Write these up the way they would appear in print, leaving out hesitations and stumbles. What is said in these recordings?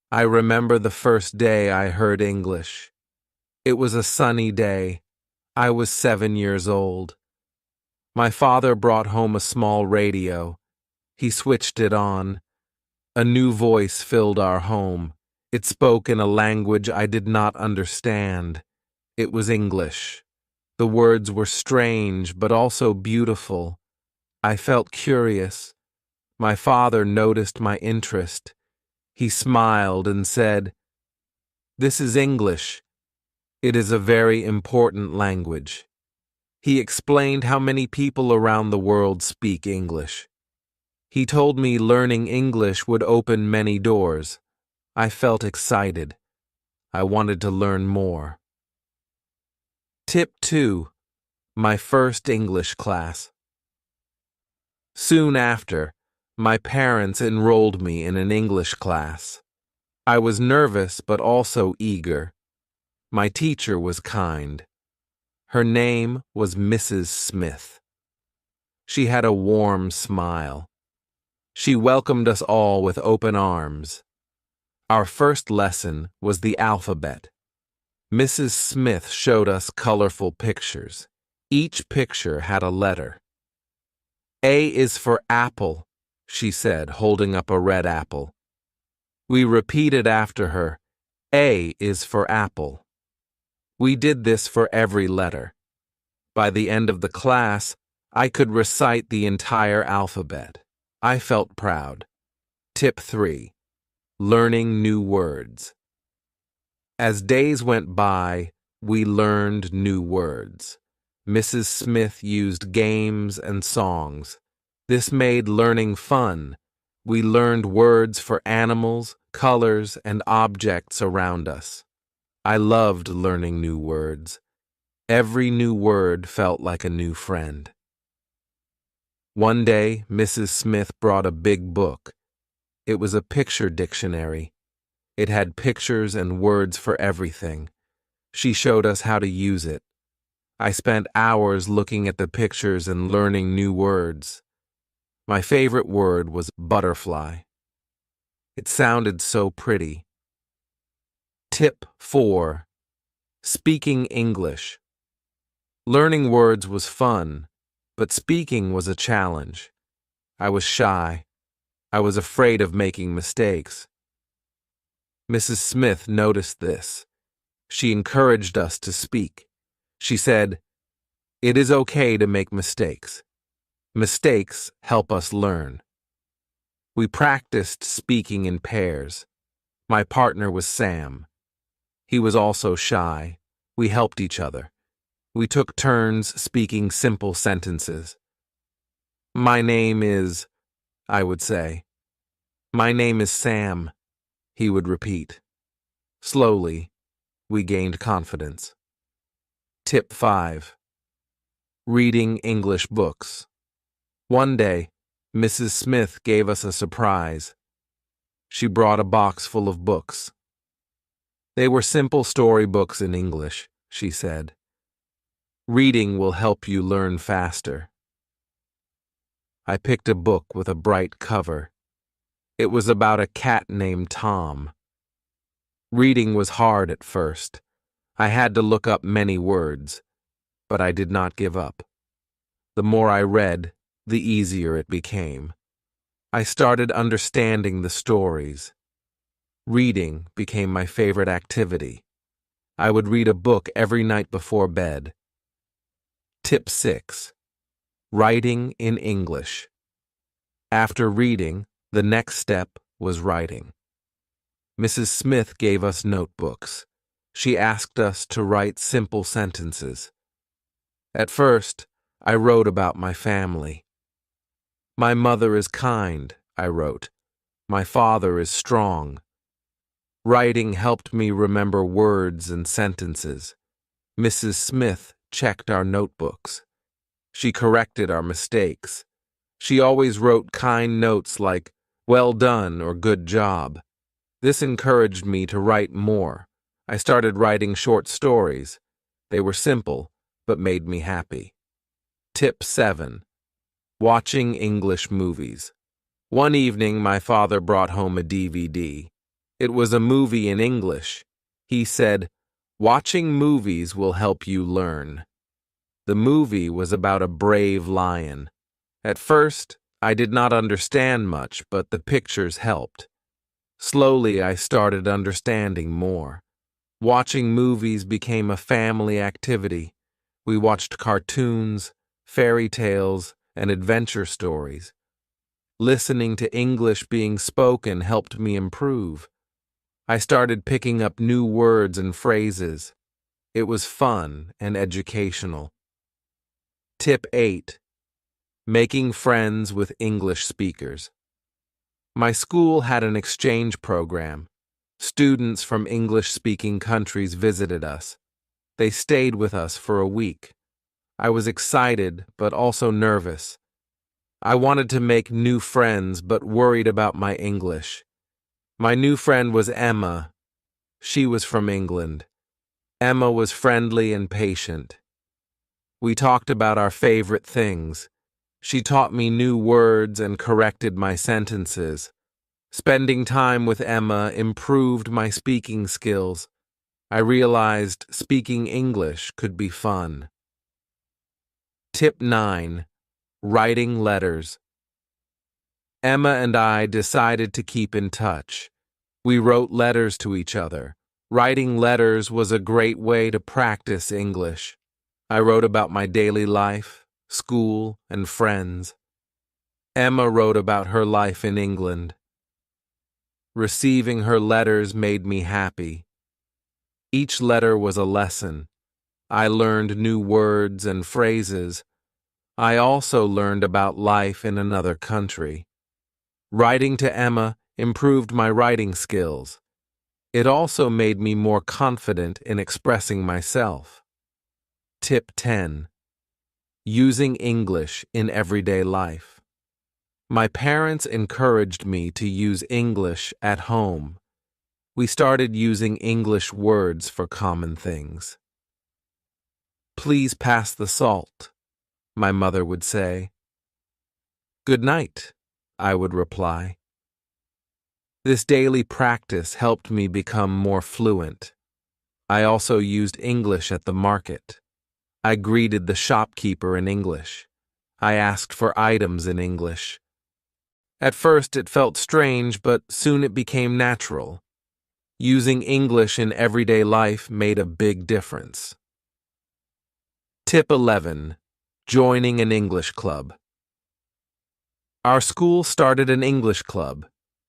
I remember the first day I heard English. It was a sunny day. I was 7 years old. My father brought home a small radio. He switched it on. A new voice filled our home. It spoke in a language I did not understand. It was English. The words were strange, but also beautiful. I felt curious. My father noticed my interest. He smiled and said, "This is English. It is a very important language." He explained how many people around the world speak English. He told me learning English would open many doors. I felt excited. I wanted to learn more. Tip 2. My first English class. Soon after, my parents enrolled me in an English class. I was nervous but also eager. My teacher was kind. Her name was Mrs. Smith. She had a warm smile. She welcomed us all with open arms. Our first lesson was the alphabet. Mrs. Smith showed us colorful pictures. Each picture had a letter. "A is for apple," she said, holding up a red apple. We repeated after her, "A is for apple." We did this for every letter. By the end of the class, I could recite the entire alphabet. I felt proud. Tip 3. Learning new words. As days went by, we learned new words. Mrs. Smith used games and songs. This made learning fun. We learned words for animals, colors, and objects around us. I loved learning new words. Every new word felt like a new friend. One day, Mrs. Smith brought a big book. It was a picture dictionary. It had pictures and words for everything. She showed us how to use it. I spent hours looking at the pictures and learning new words. My favorite word was butterfly. It sounded so pretty. Tip 4. Speaking English. Learning words was fun, but speaking was a challenge. I was shy. I was afraid of making mistakes. Mrs. Smith noticed this. She encouraged us to speak. She said, "It is okay to make mistakes. Mistakes help us learn." We practiced speaking in pairs. My partner was Sam. He was also shy. We helped each other. We took turns speaking simple sentences. "My name is," I would say. "My name is Sam," he would repeat. Slowly, we gained confidence. Tip 5. Reading English books. One day, Mrs. Smith gave us a surprise. She brought a box full of books. They were simple storybooks in English, she said. "Reading will help you learn faster." I picked a book with a bright cover. It was about a cat named Tom. Reading was hard at first. I had to look up many words, but I did not give up. The more I read, the easier it became. I started understanding the stories. Reading became my favorite activity. I would read a book every night before bed. Tip 6. Writing in English. After reading, the next step was writing. Mrs. Smith gave us notebooks. She asked us to write simple sentences. At first, I wrote about my family. "My mother is kind," I wrote. "My father is strong." Writing helped me remember words and sentences. Mrs. Smith checked our notebooks. She corrected our mistakes. She always wrote kind notes like, "Well done" or "Good job." This encouraged me to write more. I started writing short stories. They were simple, but made me happy. Tip 7. Watching English movies. One evening, my father brought home a DVD. It was a movie in English. He said, "Watching movies will help you learn." The movie was about a brave lion. At first, I did not understand much, but the pictures helped. Slowly, I started understanding more. Watching movies became a family activity. We watched cartoons, fairy tales, and adventure stories. Listening to English being spoken helped me improve. I started picking up new words and phrases. It was fun and educational. Tip 8. Making friends with English speakers. My school had an exchange program. Students from English-speaking countries visited us. They stayed with us for a week. I was excited, but also nervous. I wanted to make new friends, but worried about my English. My new friend was Emma. She was from England. Emma was friendly and patient. We talked about our favorite things. She taught me new words and corrected my sentences. Spending time with Emma improved my speaking skills. I realized speaking English could be fun. Tip 9. Writing letters. Emma and I decided to keep in touch. We wrote letters to each other. Writing letters was a great way to practice English. I wrote about my daily life, school, and friends. Emma wrote about her life in England. Receiving her letters made me happy. Each letter was a lesson. I learned new words and phrases. I also learned about life in another country. Writing to Emma improved my writing skills. It also made me more confident in expressing myself. Tip 10. Using English in everyday life. My parents encouraged me to use English at home. We started using English words for common things. "Please pass the salt," my mother would say. "Good night," I would reply. This daily practice helped me become more fluent. I also used English at the market. I greeted the shopkeeper in English. I asked for items in English. At first it felt strange, but soon it became natural. Using English in everyday life made a big difference. Tip 11. Joining an English club. Our school started an English club.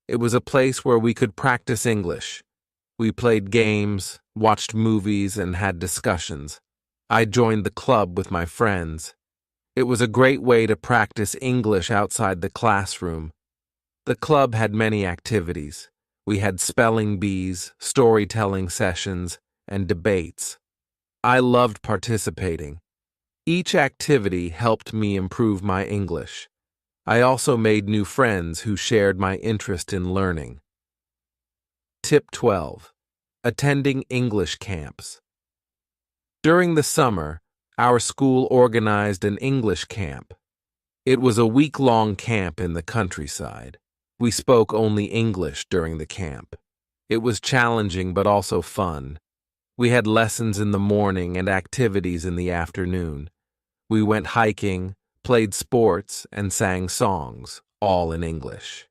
It was a place where we could practice English. We played games, watched movies, and had discussions. I joined the club with my friends. It was a great way to practice English outside the classroom. The club had many activities. We had spelling bees, storytelling sessions, and debates. I loved participating. Each activity helped me improve my English. I also made new friends who shared my interest in learning. Tip 12. Attending English camps. During the summer, our school organized an English camp. It was a week-long camp in the countryside. We spoke only English during the camp. It was challenging but also fun. We had lessons in the morning and activities in the afternoon. We went hiking, played sports, and sang songs, all in English.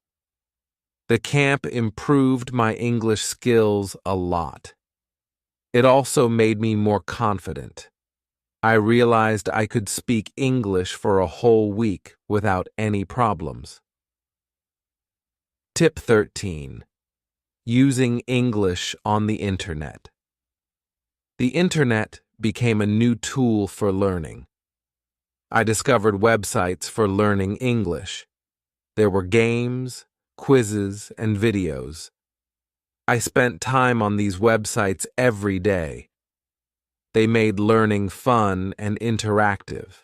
The camp improved my English skills a lot. It also made me more confident. I realized I could speak English for a whole week without any problems. Tip 13. Using English on the Internet. The Internet became a new tool for learning. I discovered websites for learning English. There were games, quizzes, and videos. I spent time on these websites every day. They made learning fun and interactive.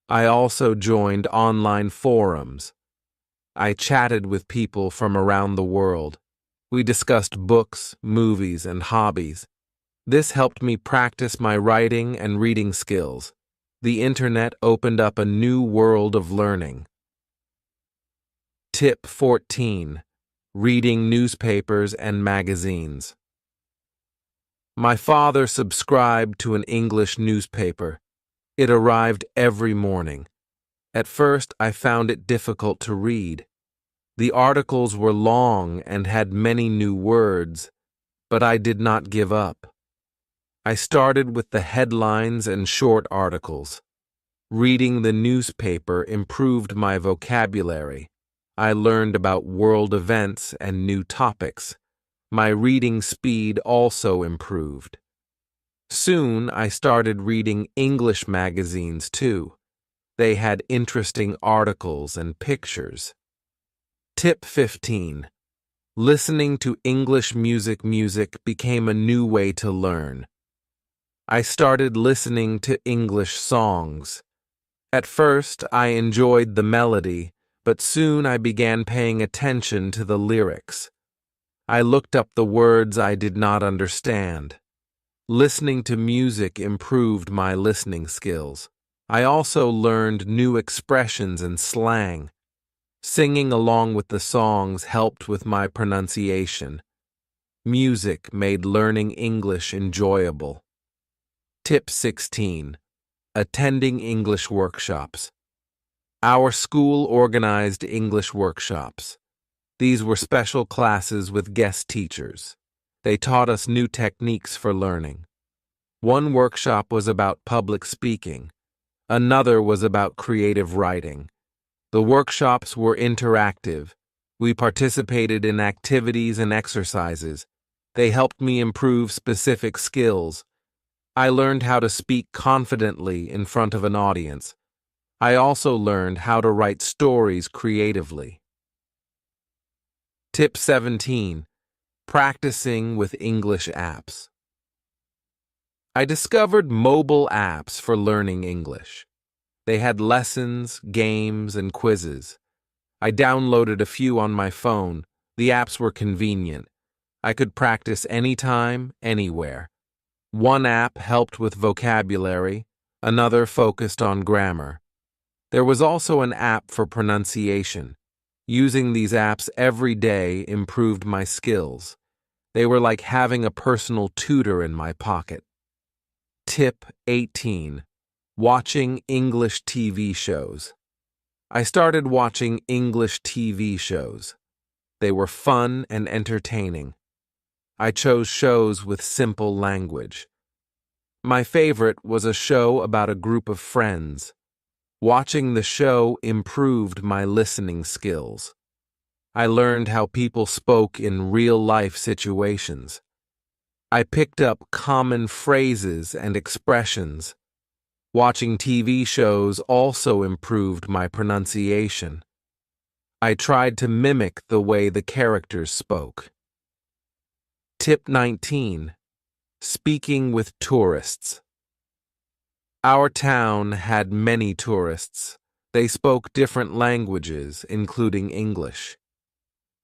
I also joined online forums. I chatted with people from around the world. We discussed books, movies, and hobbies. This helped me practice my writing and reading skills. The Internet opened up a new world of learning. Tip 14. reading newspapers and magazines. My father subscribed to an English newspaper. It arrived every morning. At first, I found it difficult to read. The articles were long and had many new words, but I did not give up. I started with the headlines and short articles. Reading the newspaper improved my vocabulary. I learned about world events and new topics. My reading speed also improved. Soon, I started reading English magazines too. They had interesting articles and pictures. Tip 15. Listening to English music became a new way to learn. I started listening to English songs. At first, I enjoyed the melody, but soon I began paying attention to the lyrics. I looked up the words I did not understand. Listening to music improved my listening skills. I also learned new expressions and slang. Singing along with the songs helped with my pronunciation. Music made learning English enjoyable. Tip 16. Attending English workshops. Our school organized English workshops. These were special classes with guest teachers. They taught us new techniques for learning. One workshop was about public speaking. Another was about creative writing. The workshops were interactive. We participated in activities and exercises. They helped me improve specific skills. I learned how to speak confidently in front of an audience. I also learned how to write stories creatively. Tip 17. Practicing with English apps. I discovered mobile apps for learning English. They had lessons, games, and quizzes. I downloaded a few on my phone. The apps were convenient. I could practice anytime, anywhere. One app helped with vocabulary, another focused on grammar. There was also an app for pronunciation. Using these apps every day improved my skills. They were like having a personal tutor in my pocket. Tip 18. Watching English TV shows. I started watching English TV shows. They were fun and entertaining. I chose shows with simple language. My favorite was a show about a group of friends. Watching the show improved my listening skills. I learned how people spoke in real-life situations. I picked up common phrases and expressions. Watching TV shows also improved my pronunciation. I tried to mimic the way the characters spoke. Tip 19. Speaking with tourists. Our town had many tourists. They spoke different languages, including English.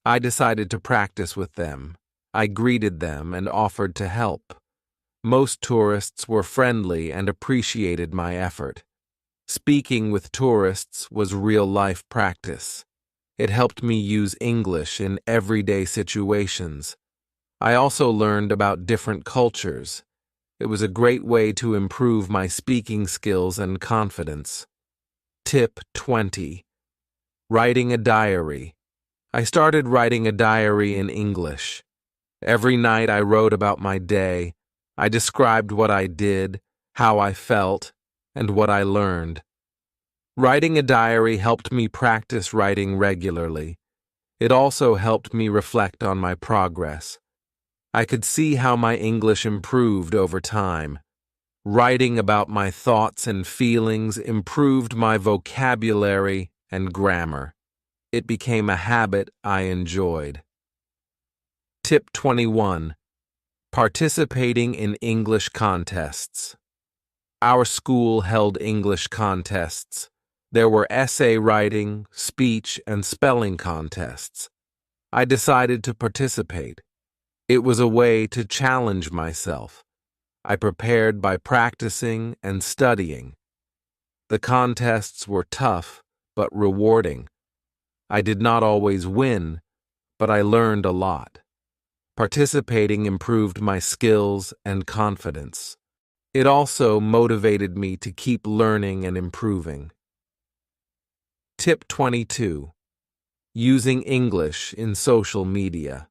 I decided to practice with them. I greeted them and offered to help. Most tourists were friendly and appreciated my effort. Speaking with tourists was real-life practice. It helped me use English in everyday situations. I also learned about different cultures. It was a great way to improve my speaking skills and confidence. Tip 20. Writing a diary. I started writing a diary in English. Every night I wrote about my day. I described what I did, how I felt, and what I learned. Writing a diary helped me practice writing regularly. It also helped me reflect on my progress. I could see how my English improved over time. Writing about my thoughts and feelings improved my vocabulary and grammar. It became a habit I enjoyed. Tip 21. Participating in English contests. Our school held English contests. There were essay writing, speech, and spelling contests. I decided to participate. It was a way to challenge myself. I prepared by practicing and studying. The contests were tough, but rewarding. I did not always win, but I learned a lot. Participating improved my skills and confidence. It also motivated me to keep learning and improving. Tip 22. Using English in social media.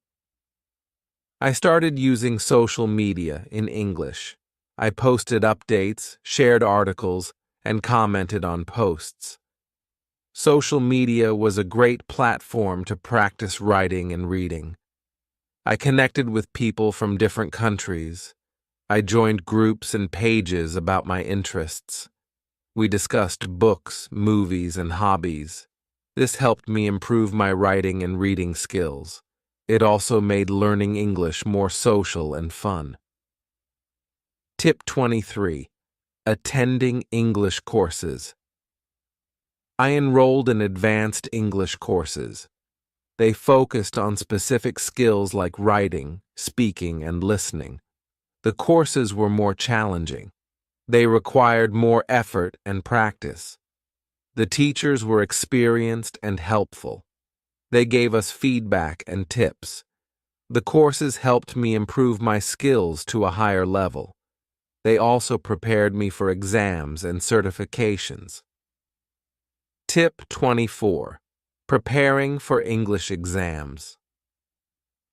I started using social media in English. I posted updates, shared articles, and commented on posts. Social media was a great platform to practice writing and reading. I connected with people from different countries. I joined groups and pages about my interests. We discussed books, movies, and hobbies. This helped me improve my writing and reading skills. It also made learning English more social and fun. Tip 23. Attending English courses. I enrolled in advanced English courses. They focused on specific skills like writing, speaking, and listening. The courses were more challenging. They required more effort and practice. The teachers were experienced and helpful. They gave us feedback and tips. The courses helped me improve my skills to a higher level. They also prepared me for exams and certifications. Tip 24. Preparing for English exams.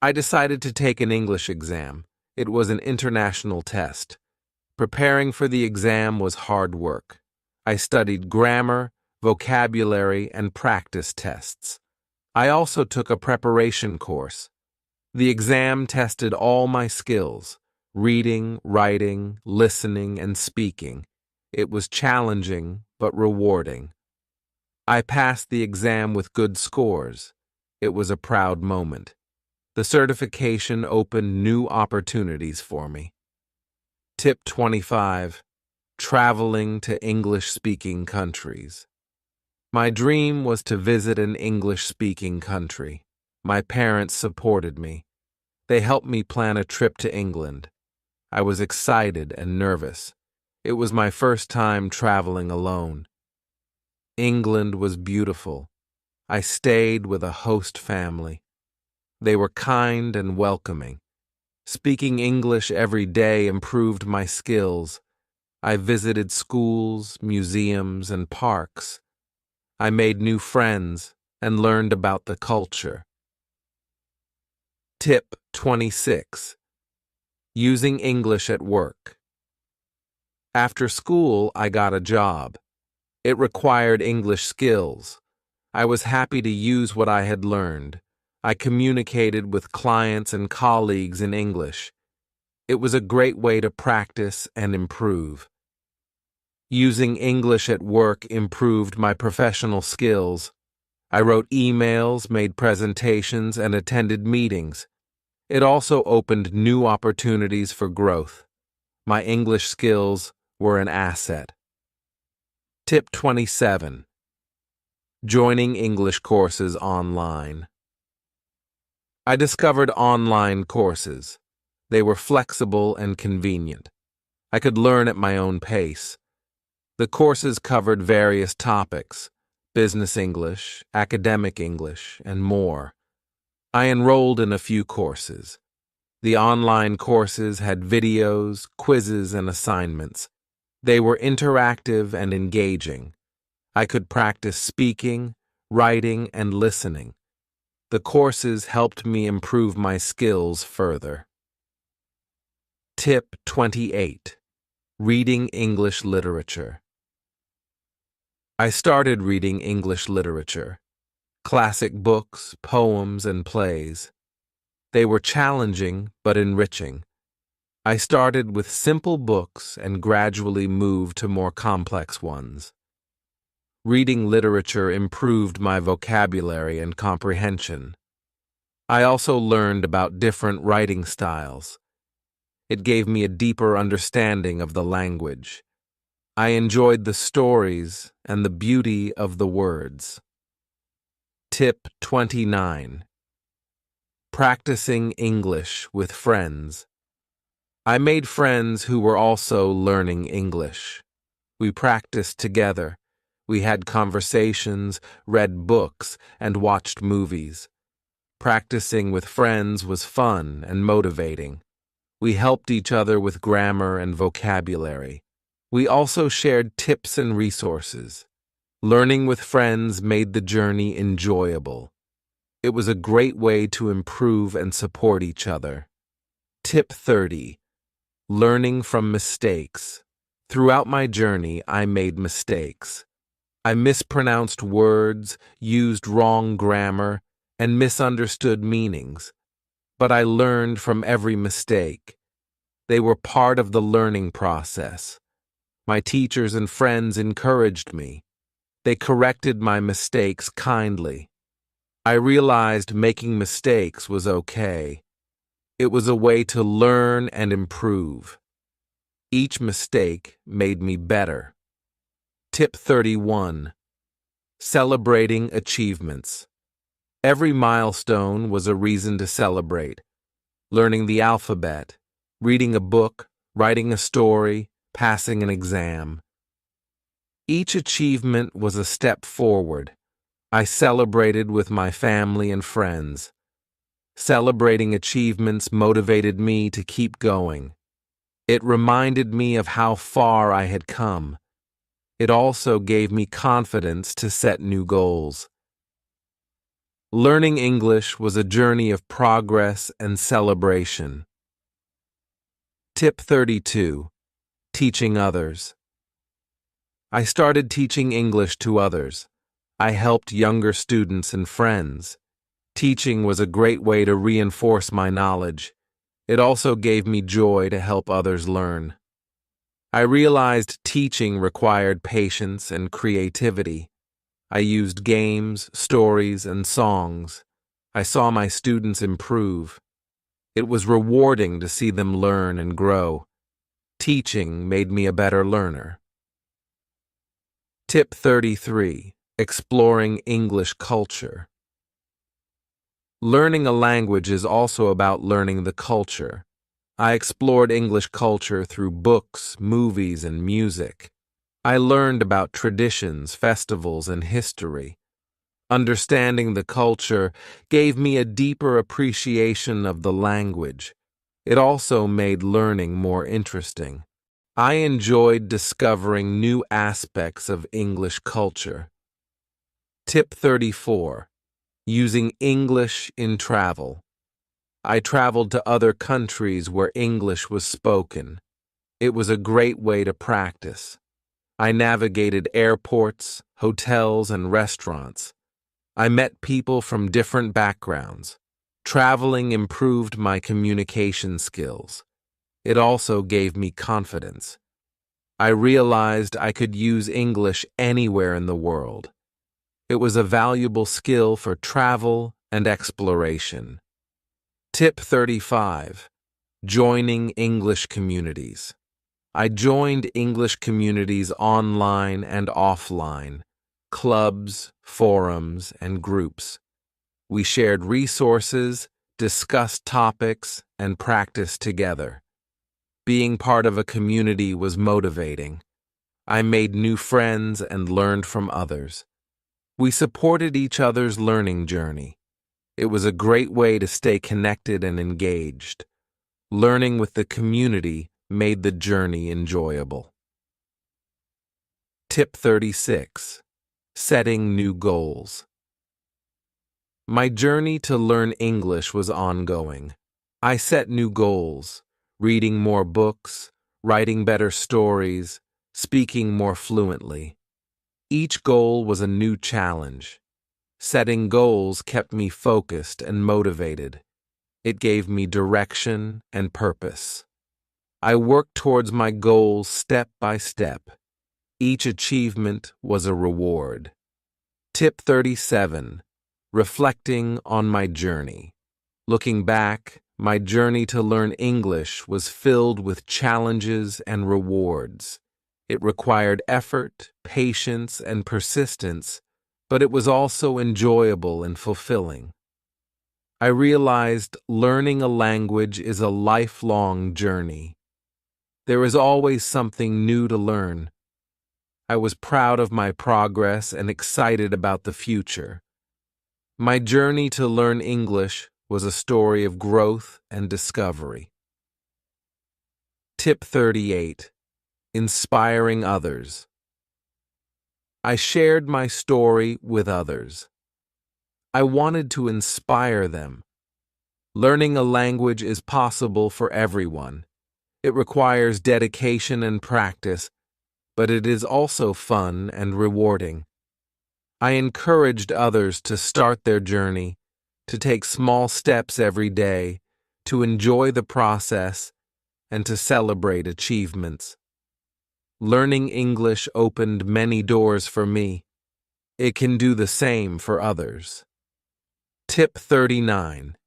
I decided to take an English exam. It was an international test. Preparing for the exam was hard work. I studied grammar, vocabulary, and practice tests. I also took a preparation course. The exam tested all my skills: reading, writing, listening, and speaking. It was challenging but rewarding. I passed the exam with good scores. It was a proud moment. The certification opened new opportunities for me. Tip 25. Traveling to English-speaking countries. My dream was to visit an English-speaking country. My parents supported me. They helped me plan a trip to England. I was excited and nervous. It was my first time traveling alone. England was beautiful. I stayed with a host family. They were kind and welcoming. Speaking English every day improved my skills. I visited schools, museums, and parks. I made new friends and learned about the culture. Tip 26. Using English at work. After school, I got a job. It required English skills. I was happy to use what I had learned. I communicated with clients and colleagues in English. It was a great way to practice and improve. Using English at work improved my professional skills. I wrote emails, made presentations, and attended meetings. It also opened new opportunities for growth. My English skills were an asset. Tip 27. Joining English courses online. I discovered online courses. They were flexible and convenient. I could learn at my own pace. The courses covered various topics: business English, academic English, and more. I enrolled in a few courses. The online courses had videos, quizzes, and assignments. They were interactive and engaging. I could practice speaking, writing, and listening. The courses helped me improve my skills further. Tip 28. Reading English literature. I started reading English literature, classic books, poems, and plays. They were challenging but enriching. I started with simple books and gradually moved to more complex ones. Reading literature improved my vocabulary and comprehension. I also learned about different writing styles. It gave me a deeper understanding of the language. I enjoyed the stories and the beauty of the words. Tip 29. Practicing English with friends. I made friends who were also learning English. We practiced together. We had conversations, read books, and watched movies. Practicing with friends was fun and motivating. We helped each other with grammar and vocabulary. We also shared tips and resources. Learning with friends made the journey enjoyable. It was a great way to improve and support each other. Tip 30. Learning from mistakes. Throughout my journey, I made mistakes. I mispronounced words, used wrong grammar, and misunderstood meanings. But I learned from every mistake. They were part of the learning process. My teachers and friends encouraged me. They corrected my mistakes kindly. I realized making mistakes was okay. It was a way to learn and improve. Each mistake made me better. Tip 31. Celebrating achievements. Every milestone was a reason to celebrate. Learning the alphabet, reading a book, writing a story, passing an exam. Each achievement was a step forward. I celebrated with my family and friends. Celebrating achievements motivated me to keep going. It reminded me of how far I had come. It also gave me confidence to set new goals. Learning English was a journey of progress and celebration. Tip 32. Teaching others. I started teaching English to others. I helped younger students and friends. Teaching was a great way to reinforce my knowledge. It also gave me joy to help others learn. I realized teaching required patience and creativity. I used games, stories, and songs. I saw my students improve. It was rewarding to see them learn and grow. Teaching made me a better learner. Tip 33. Exploring English culture. Learning a language is also about learning the culture. I explored English culture through books, movies, and music. I learned about traditions, festivals, and history. Understanding the culture gave me a deeper appreciation of the language. It also made learning more interesting. I enjoyed discovering new aspects of English culture. Tip 34. Using English in travel. I traveled to other countries where English was spoken. It was a great way to practice. I navigated airports, hotels, and restaurants. I met people from different backgrounds. Traveling improved my communication skills. It also gave me confidence. I realized I could use English anywhere in the world. It was a valuable skill for travel and exploration. Tip 35. Joining English communities. I joined English communities online and offline, clubs, forums, and groups. We shared resources, discussed topics, and practiced together. Being part of a community was motivating. I made new friends and learned from others. We supported each other's learning journey. It was a great way to stay connected and engaged. Learning with the community made the journey enjoyable. Tip 36. Setting new goals. My journey to learn English was ongoing. I set new goals, reading more books, writing better stories, speaking more fluently. Each goal was a new challenge. Setting goals kept me focused and motivated. It gave me direction and purpose. I worked towards my goals step by step. Each achievement was a reward. Tip 37. Reflecting on my journey. Looking back, my journey to learn English was filled with challenges and rewards. It required effort, patience, and persistence, but it was also enjoyable and fulfilling. I realized learning a language is a lifelong journey. There is always something new to learn. I was proud of my progress and excited about the future. My journey to learn English was a story of growth and discovery. Tip 38. Inspiring others. I shared my story with others. I wanted to inspire them. Learning a language is possible for everyone. It requires dedication and practice, but it is also fun and rewarding. I encouraged others to start their journey, to take small steps every day, to enjoy the process, and to celebrate achievements. Learning English opened many doors for me. It can do the same for others. Tip 39.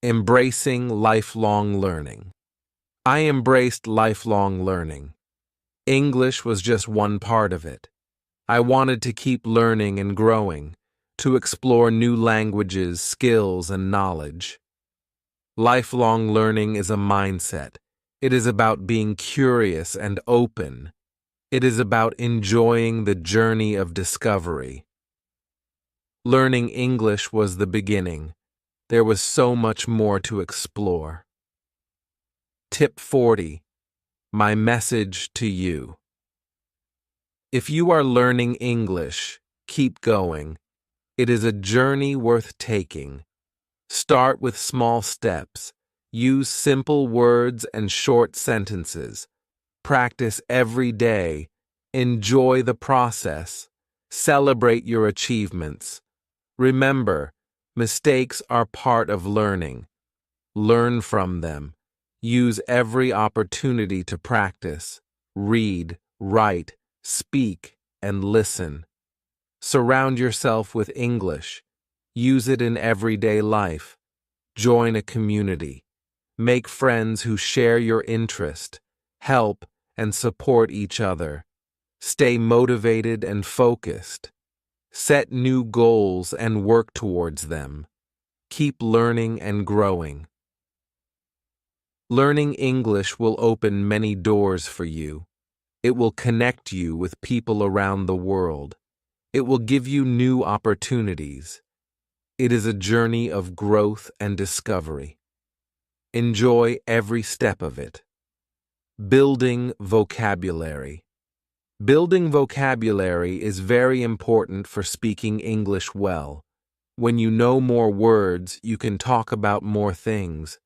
Embracing lifelong learning. I embraced lifelong learning. English was just one part of it. I wanted to keep learning and growing, to explore new languages, skills, and knowledge. Lifelong learning is a mindset. It is about being curious and open. It is about enjoying the journey of discovery. Learning English was the beginning. There was so much more to explore. Tip 40. My message to you. If you are learning English, keep going. It is a journey worth taking. Start with small steps. Use simple words and short sentences. Practice every day. Enjoy the process. Celebrate your achievements. Remember, mistakes are part of learning. Learn from them. Use every opportunity to practice. Read, write, speak, and listen. Surround yourself with English. Use it in everyday life. Join a community. Make friends who share your interest. Help and support each other. Stay motivated and focused. Set new goals and work towards them. Keep learning and growing. Learning English will open many doors for you. It will connect you with people around the world. It will give you new opportunities. It is a journey of growth and discovery. Enjoy every step of it. Building vocabulary. Building vocabulary is very important for speaking English well. When you know more words, you can talk about more things.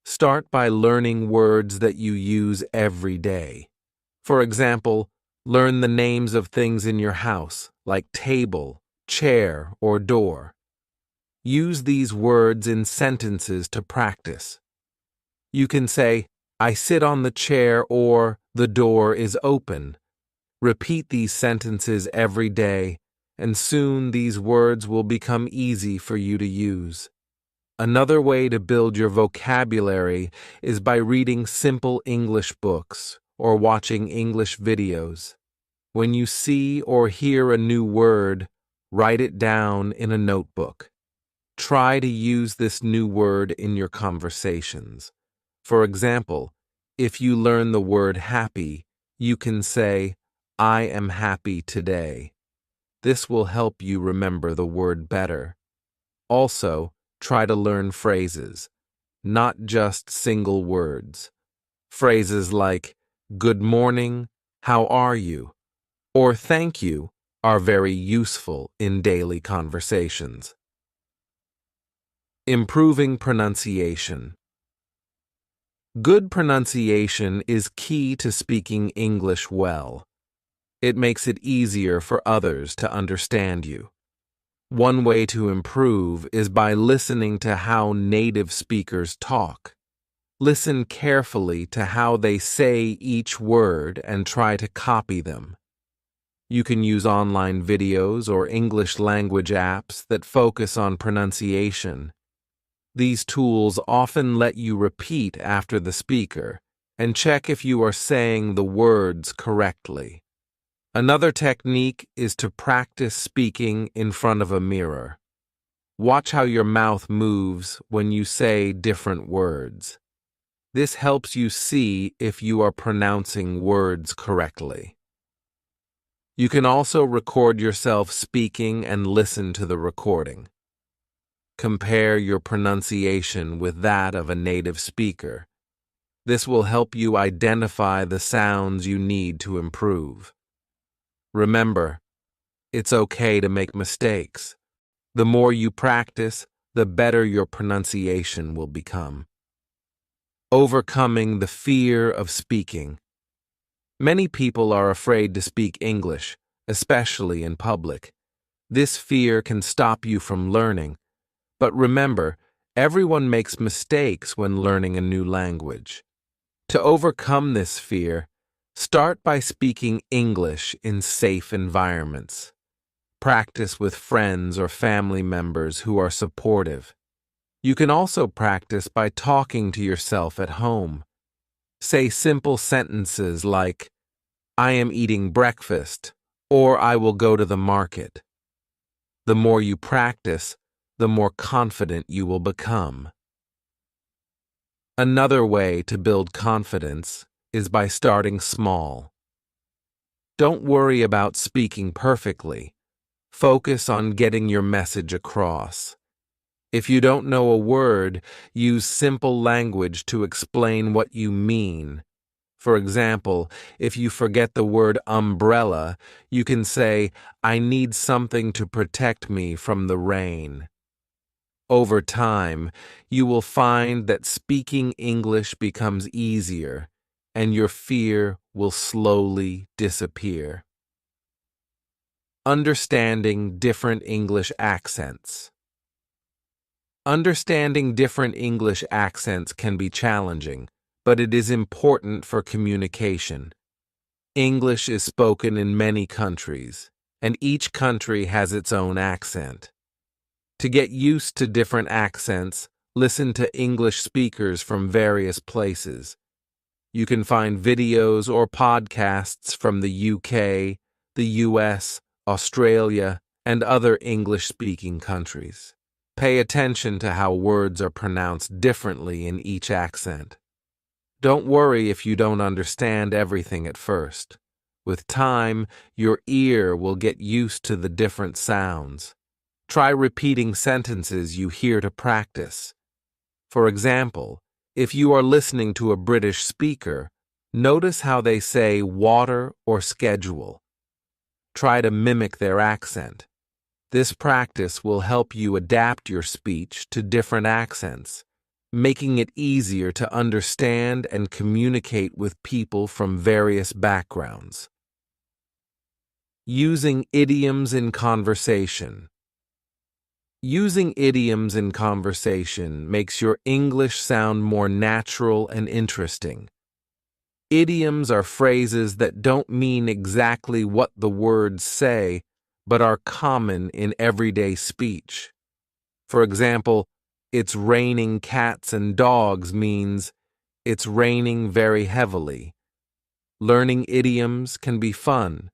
Start by learning words that you use every day. For example, learn the names of things in your house, like table, chair, or door. Use these words in sentences to practice. You can say, I sit on the chair, or the door is open. Repeat these sentences every day, and soon these words will become easy for you to use. Another way to build your vocabulary is by reading simple English books or watching English videos. When you see or hear a new word, write it down in a notebook. Try to use this new word in your conversations. For example, if you learn the word happy, you can say, I am happy today. This will help you remember the word better. Also, try to learn phrases, not just single words. Phrases like, good morning, how are you, or thank you are very useful in daily conversations. Improving pronunciation. Good pronunciation is key to speaking English well. It makes it easier for others to understand you. One way to improve is by listening to how native speakers talk. Listen carefully to how they say each word and try to copy them. You can use online videos or English language apps that focus on pronunciation. These tools often let you repeat after the speaker and check if you are saying the words correctly. Another technique is to practice speaking in front of a mirror. Watch how your mouth moves when you say different words. This helps you see if you are pronouncing words correctly. You can also record yourself speaking and listen to the recording. Compare your pronunciation with that of a native speaker. This will help you identify the sounds you need to improve. Remember, it's okay to make mistakes. The more you practice, the better your pronunciation will become. Overcoming the fear of speaking. Many people are afraid to speak English, especially in public. This fear can stop you from learning. But remember, everyone makes mistakes when learning a new language. To overcome this fear, start by speaking English in safe environments. Practice with friends or family members who are supportive. You can also practice by talking to yourself at home. Say simple sentences like, "I am eating breakfast," or "I will go to the market." The more you practice, the more confident you will become. Another way to build confidence is by starting small. Don't worry about speaking perfectly. Focus on getting your message across. If you don't know a word, use simple language to explain what you mean. For example, if you forget the word umbrella, you can say, "I need something to protect me from the rain." Over time, you will find that speaking English becomes easier, and your fear will slowly disappear. Understanding different English accents. Understanding different English accents can be challenging, but it is important for communication. English is spoken in many countries, and each country has its own accent. To get used to different accents, listen to English speakers from various places. You can find videos or podcasts from the UK, the US, Australia, and other English-speaking countries. Pay attention to how words are pronounced differently in each accent. Don't worry if you don't understand everything at first. With time, your ear will get used to the different sounds. Try repeating sentences you hear to practice. For example, if you are listening to a British speaker, notice how they say water or schedule. Try to mimic their accent. This practice will help you adapt your speech to different accents, making it easier to understand and communicate with people from various backgrounds. Using idioms in conversation. Using idioms in conversation makes your English sound more natural and interesting. Idioms are phrases that don't mean exactly what the words say, but are common in everyday speech. For example, "It's raining cats and dogs" means it's raining very heavily. Learning idioms can be fun.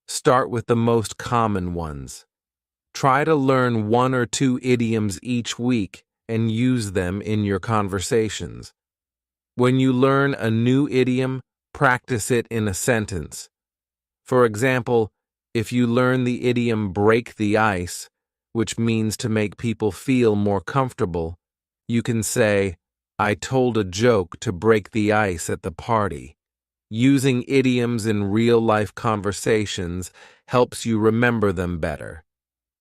Start with the most common ones. Try to learn 1 or 2 idioms each week and use them in your conversations. When you learn a new idiom, practice it in a sentence. For example, if you learn the idiom "break the ice," which means to make people feel more comfortable, you can say, "I told a joke to break the ice at the party." Using idioms in real-life conversations helps you remember them better.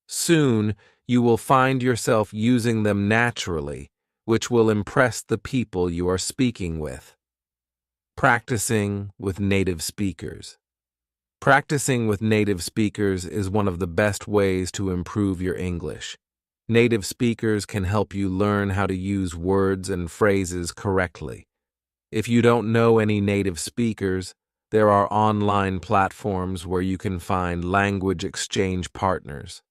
Soon, you will find yourself using them naturally, which will impress the people you are speaking with. Practicing with native speakers. Practicing with native speakers is one of the best ways to improve your English. Native speakers can help you learn how to use words and phrases correctly. If you don't know any native speakers, there are online platforms where you can find language exchange partners.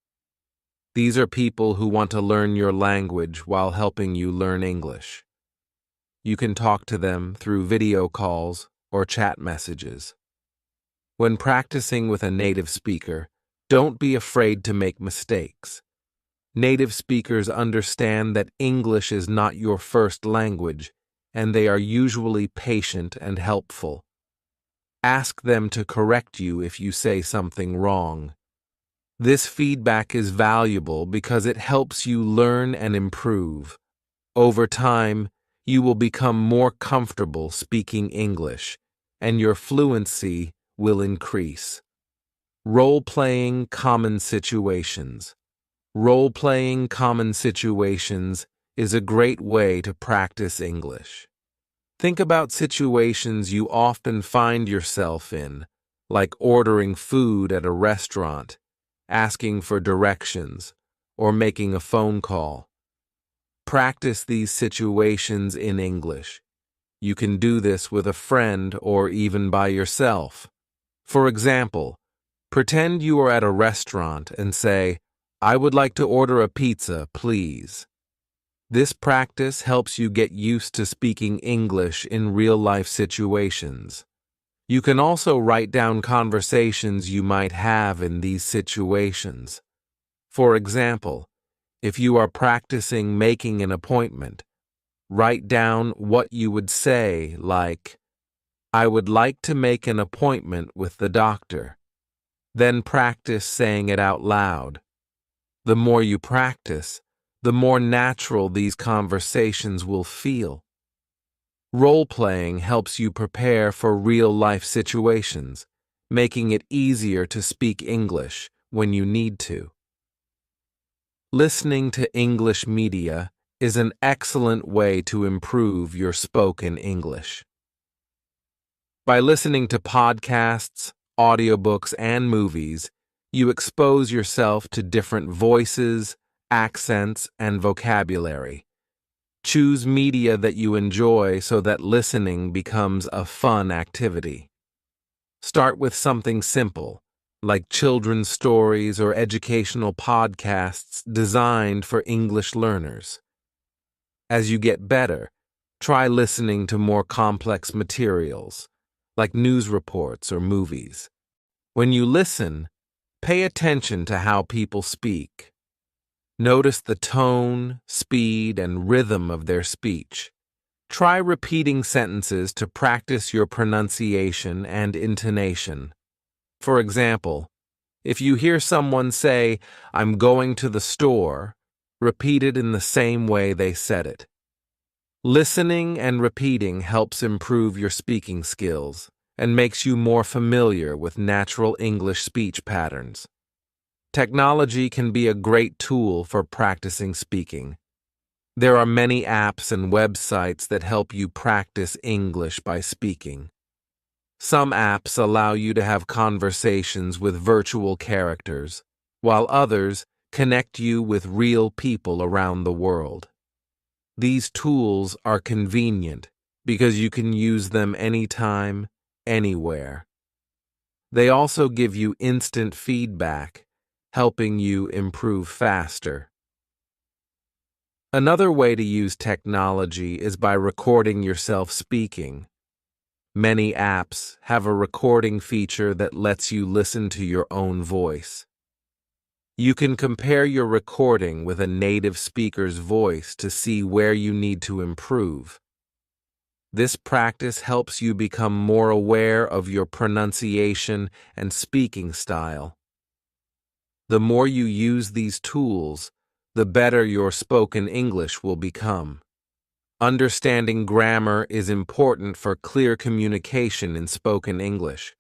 These are people who want to learn your language while helping you learn English. You can talk to them through video calls or chat messages. When practicing with a native speaker, don't be afraid to make mistakes. Native speakers understand that English is not your first language, and they are usually patient and helpful. Ask them to correct you if you say something wrong. This feedback is valuable because it helps you learn and improve. Over time, you will become more comfortable speaking English, and your fluency will increase. Role-playing common situations. Role-playing common situations is a great way to practice English. Think about situations you often find yourself in, like ordering food at a restaurant, asking for directions, or making a phone call. Practice these situations in English. You can do this with a friend or even by yourself. For example, pretend you are at a restaurant and say, "I would like to order a pizza, please." This practice helps you get used to speaking English in real-life situations. You can also write down conversations you might have in these situations. For example, if you are practicing making an appointment, write down what you would say, like, "I would like to make an appointment with the doctor." Then practice saying it out loud. The more you practice, the more natural these conversations will feel. Role-playing helps you prepare for real-life situations, making it easier to speak English when you need to. Listening to English media is an excellent way to improve your spoken English. By listening to podcasts, audiobooks, and movies, you expose yourself to different voices, accents, and vocabulary. Choose media that you enjoy so that listening becomes a fun activity. Start with something simple, like children's stories or educational podcasts designed for English learners. As you get better, try listening to more complex materials, like news reports or movies. When you listen, pay attention to how people speak. Notice the tone, speed, and rhythm of their speech. Try repeating sentences to practice your pronunciation and intonation. For example, if you hear someone say, "I'm going to the store," repeat it in the same way they said it. Listening and repeating helps improve your speaking skills and makes you more familiar with natural English speech patterns. Technology can be a great tool for practicing speaking. There are many apps and websites that help you practice English by speaking. Some apps allow you to have conversations with virtual characters, while others connect you with real people around the world. These tools are convenient because you can use them anytime, anywhere. They also give you instant feedback, helping you improve faster. Another way to use technology is by recording yourself speaking. Many apps have a recording feature that lets you listen to your own voice. You can compare your recording with a native speaker's voice to see where you need to improve. This practice helps you become more aware of your pronunciation and speaking style. The more you use these tools, the better your spoken English will become. Understanding grammar is important for clear communication in spoken English.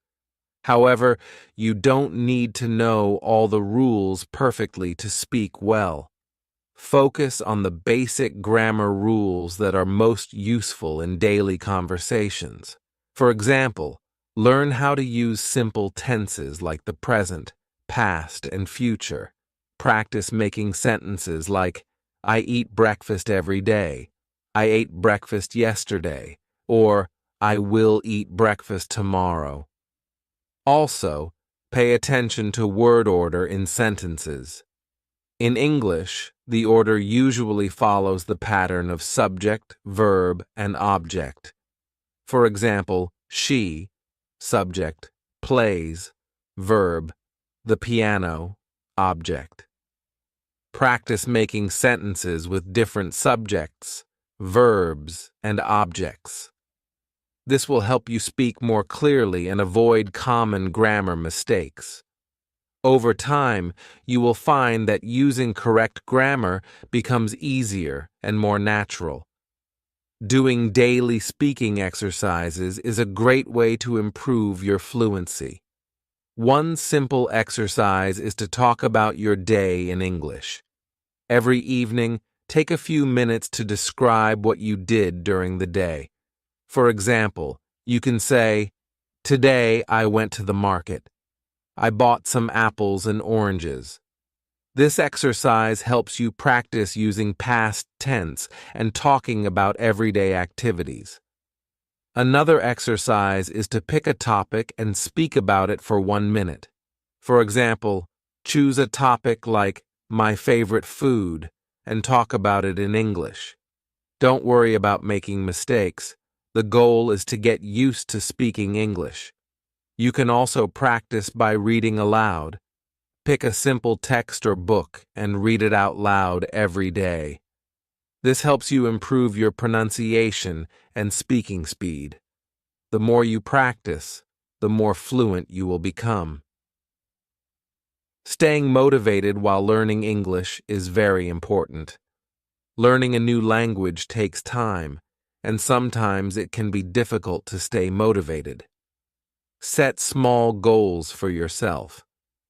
However, you don't need to know all the rules perfectly to speak well. Focus on the basic grammar rules that are most useful in daily conversations. For example, learn how to use simple tenses like the present, past, and future. Practice making sentences like, "I eat breakfast every day," "I ate breakfast yesterday," or "I will eat breakfast tomorrow." Also, pay attention to word order in sentences. In English, the order usually follows the pattern of subject, verb, and object. For example, she, subject, plays, verb, the piano, object. Practice making sentences with different subjects, verbs, and objects. This will help you speak more clearly and avoid common grammar mistakes. Over time, you will find that using correct grammar becomes easier and more natural. Doing daily speaking exercises is a great way to improve your fluency. One simple exercise is to talk about your day in English. Every evening, take a few minutes to describe what you did during the day. For example, you can say, "Today I went to the market. I bought some apples and oranges." This exercise helps you practice using past tense and talking about everyday activities. Another exercise is to pick a topic and speak about it for 1 minute. For example, choose a topic like "my favorite food" and talk about it in English. Don't worry about making mistakes. The goal is to get used to speaking English. You can also practice by reading aloud. Pick a simple text or book and read it out loud every day. This helps you improve your pronunciation and speaking speed. The more you practice, the more fluent you will become. Staying motivated while learning English is very important. Learning a new language takes time, and sometimes it can be difficult to stay motivated. Set small goals for yourself.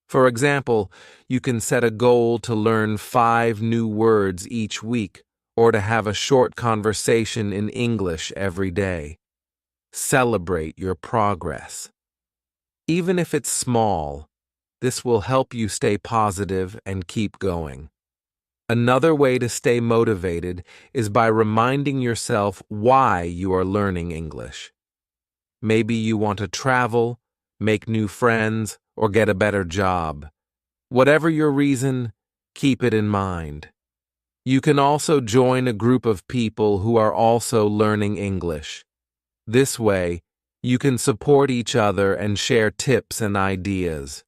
For example, you can set a goal to learn 5 new words each week or to have a short conversation in English every day. Celebrate your progress. Even if it's small, this will help you stay positive and keep going. Another way to stay motivated is by reminding yourself why you are learning English. Maybe you want to travel, make new friends, or get a better job. Whatever your reason, keep it in mind. You can also join a group of people who are also learning English. This way, you can support each other and share tips and ideas.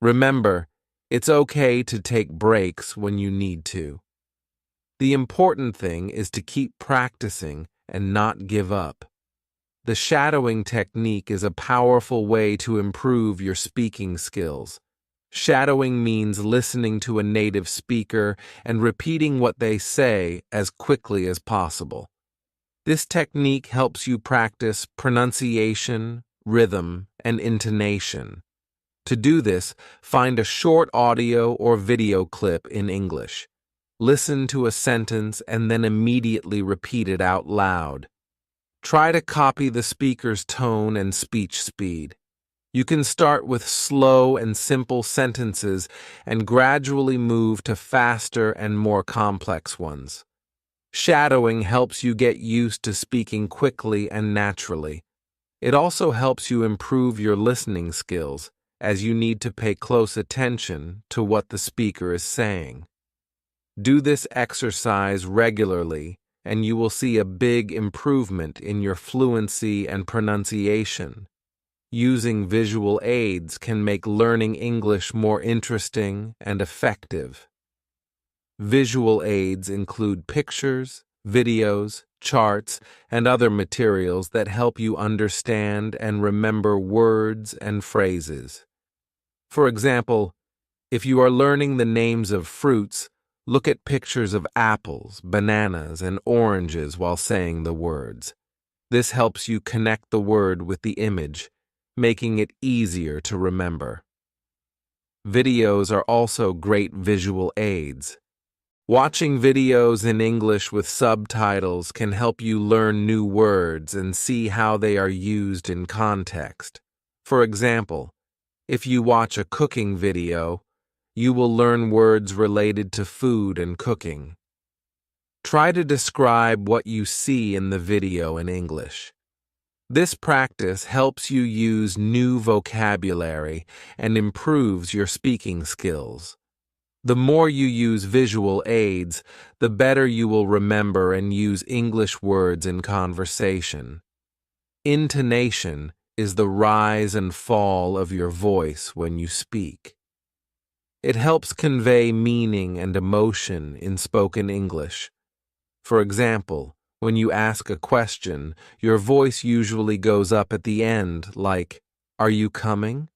Remember, it's okay to take breaks when you need to. The important thing is to keep practicing and not give up. The shadowing technique is a powerful way to improve your speaking skills. Shadowing means listening to a native speaker and repeating what they say as quickly as possible. This technique helps you practice pronunciation, rhythm, and intonation. To do this, find a short audio or video clip in English. Listen to a sentence and then immediately repeat it out loud. Try to copy the speaker's tone and speech speed. You can start with slow and simple sentences and gradually move to faster and more complex ones. Shadowing helps you get used to speaking quickly and naturally. It also helps you improve your listening skills, as you need to pay close attention to what the speaker is saying. Do this exercise regularly, and you will see a big improvement in your fluency and pronunciation. Using visual aids can make learning English more interesting and effective. Visual aids include pictures, videos, charts, and other materials that help you understand and remember words and phrases. For example, if you are learning the names of fruits, look at pictures of apples, bananas, and oranges while saying the words. This helps you connect the word with the image, making it easier to remember. Videos are also great visual aids. Watching videos in English with subtitles can help you learn new words and see how they are used in context. For example, if you watch a cooking video, you will learn words related to food and cooking. Try to describe what you see in the video in English. This practice helps you use new vocabulary and improves your speaking skills. The more you use visual aids, the better you will remember and use English words in conversation. Intonation is the rise and fall of your voice when you speak. It helps convey meaning and emotion in spoken English. For example, when you ask a question, your voice usually goes up at the end like, "Are you coming?"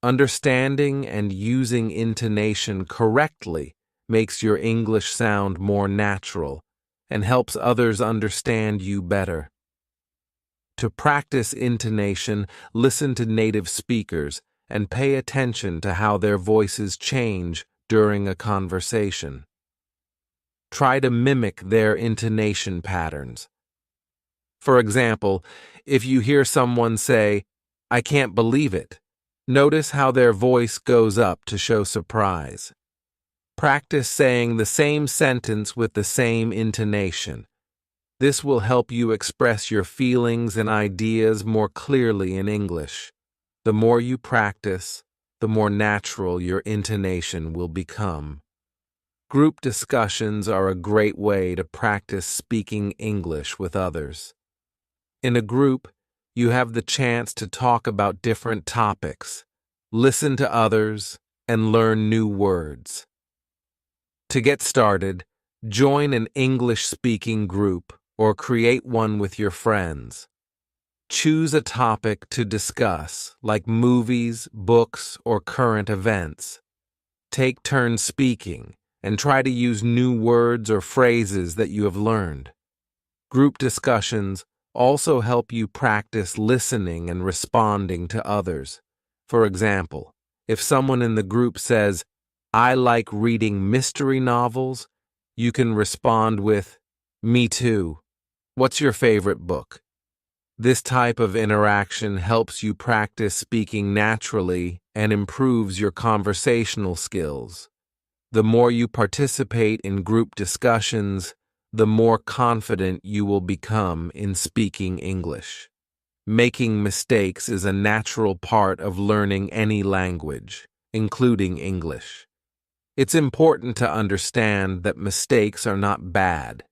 Understanding and using intonation correctly makes your English sound more natural and helps others understand you better. To practice intonation, listen to native speakers and pay attention to how their voices change during a conversation. Try to mimic their intonation patterns. For example, if you hear someone say, "I can't believe it," notice how their voice goes up to show surprise. Practice saying the same sentence with the same intonation. This will help you express your feelings and ideas more clearly in English. The more you practice, the more natural your intonation will become. Group discussions are a great way to practice speaking English with others. In a group, you have the chance to talk about different topics, listen to others, and learn new words. To get started, join an English-speaking group or create one with your friends. Choose a topic to discuss, like movies, books, or current events. Take turns speaking and try to use new words or phrases that you have learned. Group discussions also help you practice listening and responding to others. For example, if someone in the group says, "I like reading mystery novels," you can respond with, "Me too. What's your favorite book?" This type of interaction helps you practice speaking naturally and improves your conversational skills. The more you participate in group discussions, the more confident you will become in speaking English. Making mistakes is a natural part of learning any language, including English. It's important to understand that mistakes are not bad.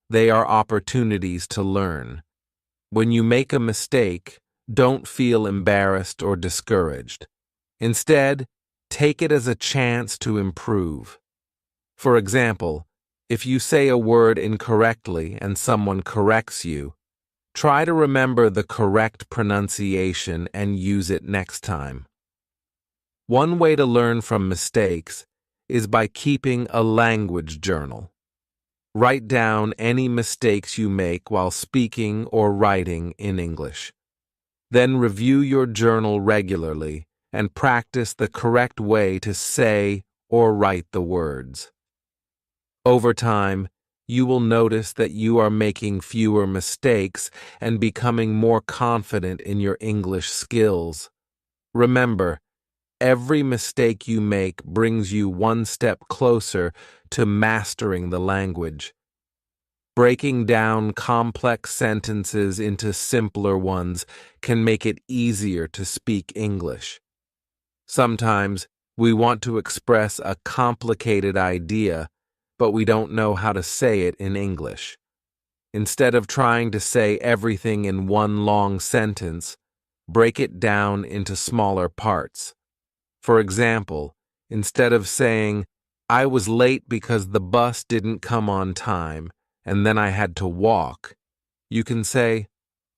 They are opportunities to learn. When you make a mistake, don't feel embarrassed or discouraged. Instead, take it as a chance to improve. For example, if you say a word incorrectly and someone corrects you, try to remember the correct pronunciation and use it next time. One way to learn from mistakes is by keeping a language journal. Write down any mistakes you make while speaking or writing in English. Then review your journal regularly and practice the correct way to say or write the words. Over time, you will notice that you are making fewer mistakes and becoming more confident in your English skills. Remember, every mistake you make brings you one step closer to mastering the language. Breaking down complex sentences into simpler ones can make it easier to speak English. Sometimes we want to express a complicated idea, but we don't know how to say it in English. Instead of trying to say everything in one long sentence, break it down into smaller parts. For example, instead of saying, "I was late because the bus didn't come on time, and then I had to walk," you can say,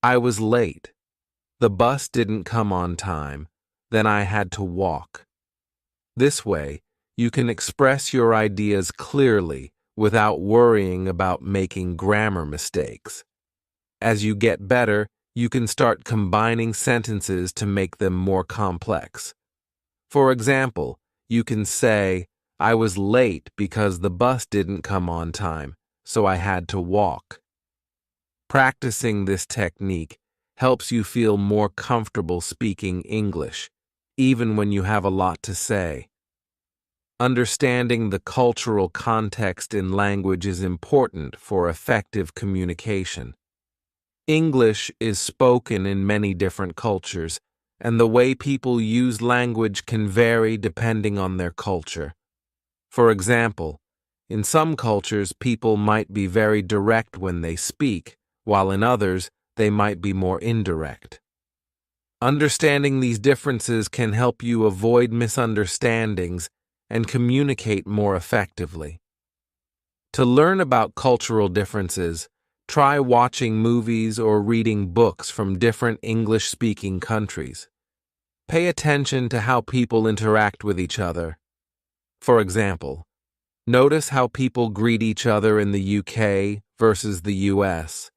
"I was late. The bus didn't come on time, then I had to walk." This way, you can express your ideas clearly without worrying about making grammar mistakes. As you get better, you can start combining sentences to make them more complex. For example, you can say, "I was late because the bus didn't come on time, so I had to walk." Practicing this technique helps you feel more comfortable speaking English, even when you have a lot to say. Understanding the cultural context in language is important for effective communication. English is spoken in many different cultures, and the way people use language can vary depending on their culture. For example, in some cultures, people might be very direct when they speak, while in others, they might be more indirect. Understanding these differences can help you avoid misunderstandings and communicate more effectively. To learn about cultural differences, try watching movies or reading books from different English-speaking countries. Pay attention to how people interact with each other. For example, notice how people greet each other in the UK versus the US.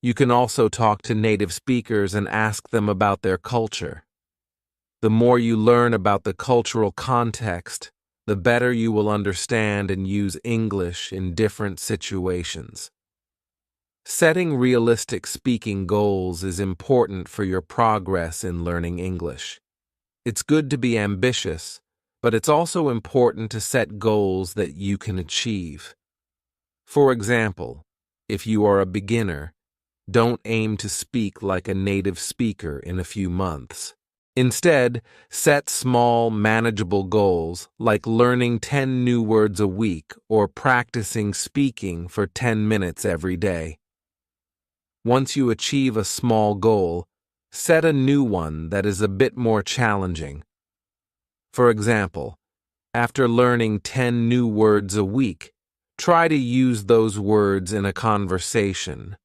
You can also talk to native speakers and ask them about their culture. The more you learn about the cultural context, the better you will understand and use English in different situations. Setting realistic speaking goals is important for your progress in learning English. It's good to be ambitious, but it's also important to set goals that you can achieve. For example, if you are a beginner, don't aim to speak like a native speaker in a few months. Instead, set small, manageable goals like learning 10 new words a week or practicing speaking for 10 minutes every day. Once you achieve a small goal, set a new one that is a bit more challenging. For example, after learning 10 new words a week, try to use those words in a conversation.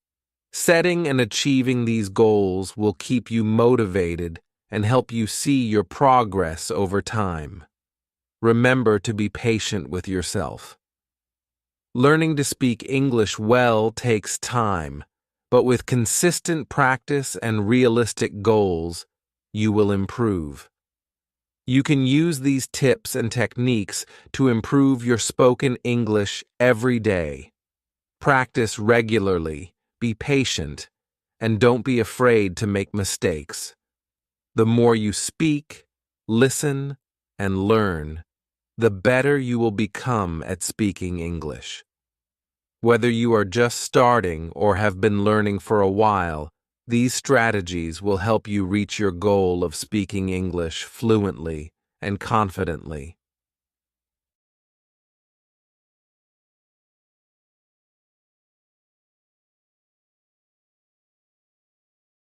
Setting and achieving these goals will keep you motivated and help you see your progress over time. Remember to be patient with yourself. Learning to speak English well takes time, but with consistent practice and realistic goals, you will improve. You can use these tips and techniques to improve your spoken English every day. Practice regularly, be patient, and don't be afraid to make mistakes. The more you speak, listen, and learn, the better you will become at speaking English. Whether you are just starting or have been learning for a while, these strategies will help you reach your goal of speaking English fluently and confidently.